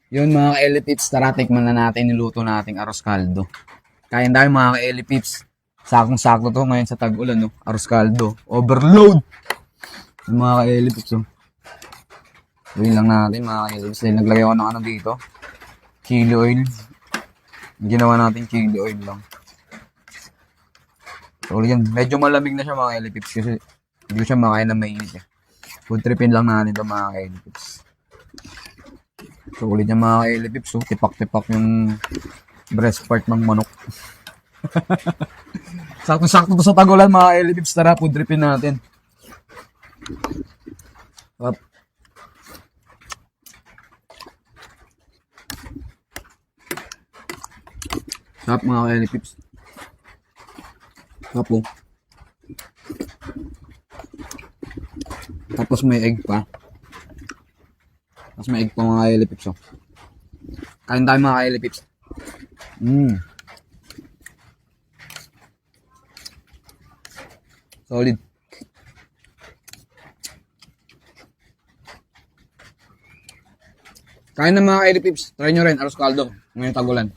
Yun mga ka-Elipips, tara tikman na natin niluto nating arroz caldo. Kain tayo mga ka-Elipips. Sakong-sakto to ngayon sa tag-ulan, no? Arroz caldo. Overload! Yung mga ka-Elipips, oh. Gawin lang natin mga ka-Elipips. Dahil naglagay ako ng ano dito. Chili oil. Ginawa natin chili oil lang. So, yan. Medyo malamig na siya mga ka-Elipips kasi hindi siya makain na mainit eh. Food tripin lang natin ito mga ka-Elipips. So, ulit yung mga ka-Elipips, oh. Tipak-tipak yung breast part ng manok. Sakto-sakto to sa tagulan mga ka-Elipips. Tara, food tripin natin. Up. Sarap mga ka-Elipips. Sarap po. Tapos may egg pa. Tapos may egg pa mga ka-Elipips, oh. Kain tayo mga ka-Elipips. Solid. Kain na mga ka-Elipips. Try nyo rin, arroz caldo. Ngayon tagulan.